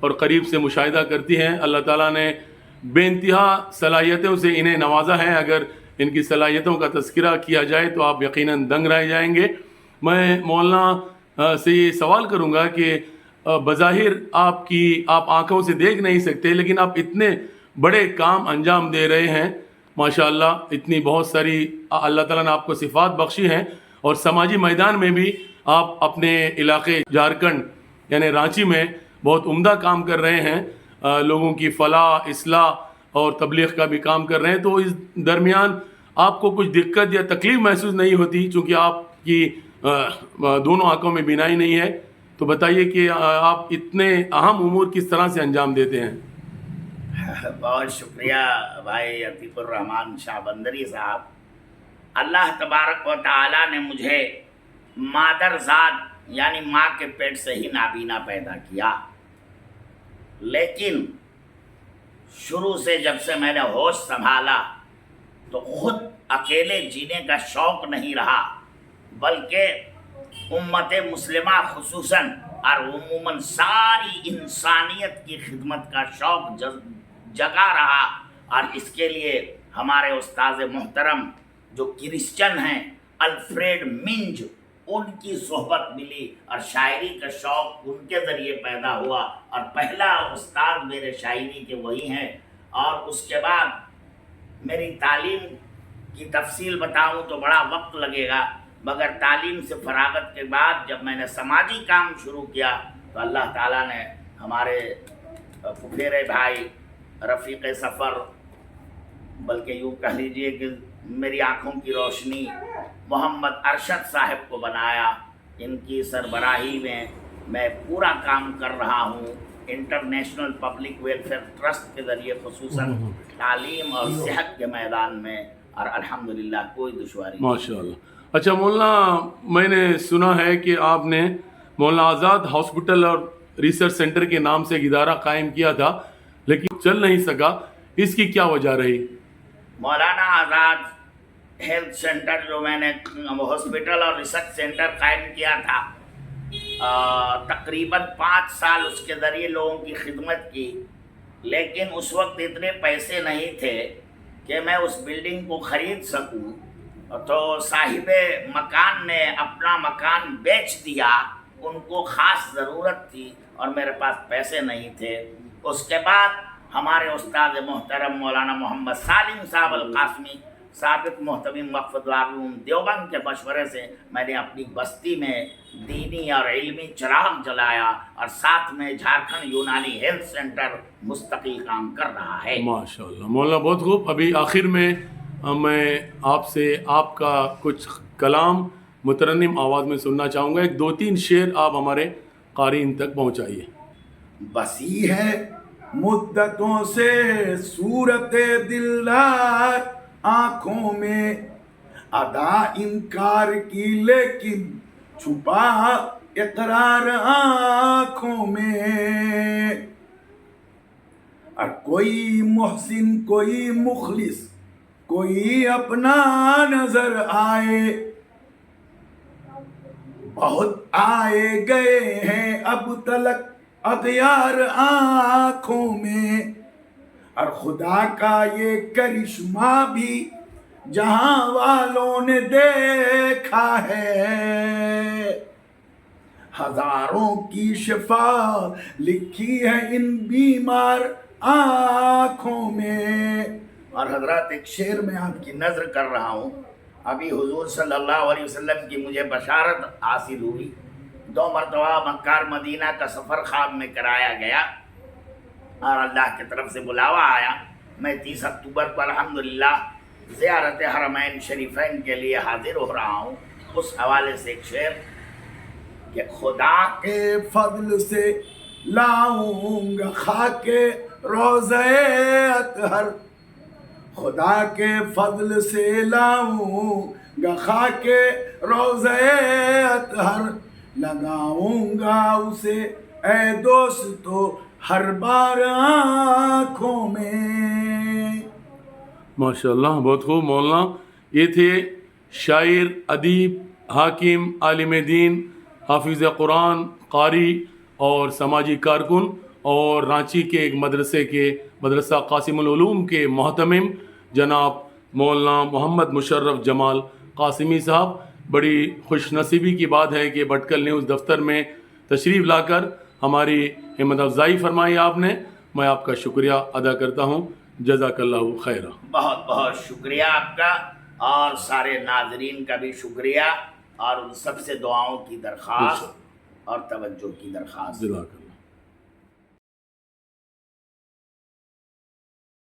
اور قریب سے مشاہدہ کرتی ہیں. اللہ تعالیٰ نے بے انتہا صلاحیتوں سے انہیں نوازا ہے. اگر ان کی صلاحیتوں کا تذکرہ کیا جائے تو آپ یقیناً دنگ رہ جائیں گے. میں مولانا سے یہ سوال کروں گا کہ بظاہر آپ آنکھوں سے دیکھ نہیں سکتے، لیکن آپ اتنے بڑے کام انجام دے رہے ہیں ماشاءاللہ. اتنی بہت ساری اللہ تعالیٰ نے آپ کو صفات بخشی ہیں، اور سماجی میدان میں بھی آپ اپنے علاقے جھارکھنڈ یعنی رانچی میں بہت عمدہ کام کر رہے ہیں. لوگوں کی فلاح، اصلاح اور تبلیغ کا بھی کام کر رہے ہیں. تو اس درمیان آپ کو کچھ دقت یا تکلیف محسوس نہیں ہوتی چونکہ آپ کی دونوں آنکھوں میں بینائی نہیں ہے؟ تو بتائیے کہ آپ اتنے اہم امور کس طرح سے انجام دیتے ہیں؟ بہت شکریہ بھائی عتیق الرحمان شاہ بندری صاحب. اللہ تبارک و تعالیٰ نے مجھے مادر ذات یعنی ماں کے پیٹ سے ہی نابینا پیدا کیا، لیکن شروع سے جب سے میں نے ہوش سنبھالا تو خود اکیلے جینے کا شوق نہیں رہا، بلکہ امت مسلمہ خصوصاً اور عموماً ساری انسانیت کی خدمت کا شوق جگا رہا. اور اس کے لیے ہمارے استاد محترم جو کرسچن ہیں الفریڈ منج، ان کی صحبت ملی اور شاعری کا شوق ان کے ذریعے پیدا ہوا، اور پہلا استاد میرے شاعری کے وہی ہیں. اور اس کے بعد میری تعلیم کی تفصیل بتاؤں تو بڑا وقت لگے گا، مگر تعلیم سے فراغت کے بعد جب میں نے سماجی کام شروع کیا تو اللہ تعالیٰ نے ہمارے پھپھیرے بھائی رفیق سفر، بلکہ یوں کہہ لیجئے کہ میری آنکھوں کی روشنی محمد ارشد صاحب کو بنایا. ان کی سربراہی میں میں پورا کام کر رہا ہوں انٹرنیشنل پبلک ویلفیئر ٹرسٹ کے ذریعے، خصوصاً تعلیم اور صحت کے میدان میں، اور الحمدللہ کوئی دشواری نہیں. ماشاءاللہ. اچھا مولانا، میں نے سنا ہے کہ آپ نے مولانا آزاد ہاسپٹل اور ریسرچ سینٹر کے نام سے ایک ادارہ قائم کیا تھا لیکن چل نہیں سکا، اس کی کیا وجہ رہی؟ مولانا آزاد ہیلتھ سینٹر جو میں نے ہاسپٹل اور ریسرچ سینٹر قائم کیا تھا، تقریباً 5 سال اس کے ذریعے لوگوں کی خدمت کی، لیکن اس وقت اتنے پیسے نہیں تھے کہ میں اس بلڈنگ کو خرید سکوں. تو صاحب مکان نے اپنا مکان بیچ دیا، ان کو خاص ضرورت تھی اور میرے پاس پیسے نہیں تھے. اس کے بعد ہمارے استاد محترم مولانا محمد سالم صاحب القاسمی، سابق محتمم وقف دارالعلوم دیوبند کے مشورے سے میں نے اپنی بستی میں دینی اور علمی چراغ جلایا، اور ساتھ میں جھارکھنڈ یونانی ہیلتھ سینٹر مستقل کام کر رہا ہے. ماشاءاللہ مولانا، بہت خوب. ابھی آخر میں میں آپ سے آپ کا کچھ کلام مترنم آواز میں سننا چاہوں گا. 2-3 شعر آپ ہمارے قارئین تک پہنچائیے. بسی ہے مدتوں سے صورت دلدار آنکھوں میں، ادا انکار کی لیکن چھپا اقرار آنکھوں میں. اور کوئی محسن، کوئی مخلص، کوئی اپنا نظر آئے، بہت آئے گئے ہیں اب تلک اغیار آنکھوں میں. اور خدا کا یہ کرشمہ بھی جہاں والوں نے دیکھا ہے، ہزاروں کی شفا لکھی ہے ان بیمار آنکھوں میں. اور حضرات ایک شعر میں آپ کی نظر کر رہا ہوں. ابھی حضور صلی اللہ علیہ وسلم کی مجھے بشارت حاصل ہوئی. 2 مرتبہ مکہ اور مدینہ کا سفر خواب میں کرایا گیا اور اللہ کی طرف سے بلاوا آیا. میں 30 اکتوبر کو الحمدللہ زیارت حرمین شریفین کے لیے حاضر ہو رہا ہوں. اس حوالے سے ایک شعر کہ خدا کے فضل سے لاؤں گا خاک روضہ اطہر، خدا کے فضل سے لاؤں گا خاک روضہ اطہر، لگاؤں گا اسے اے دوستو ہر بار آنکھوں میں. ماشاءاللہ، بہت خوب مولانا. یہ تھے شاعر، ادیب، حاکم، عالم دین، حافظ قرآن، قاری اور سماجی کارکن اور رانچی کے ایک مدرسہ قاسم العلوم کے محتمم جناب مولانا محمد مشرف جمال قاسمی صاحب، بڑی خوش نصیبی کی بات ہے کہ بھٹکل نیوز دفتر میں تشریف لا کر ہماری ہمت افزائی فرمائی آپ نے. میں آپ کا شکریہ ادا کرتا ہوں. جزاک اللہ خیرہ. بہت بہت شکریہ آپ کا، اور سارے ناظرین کا بھی شکریہ، اور ان سب سے دعاؤں کی درخواست اور توجہ کی درخواست. جزاک اللہ.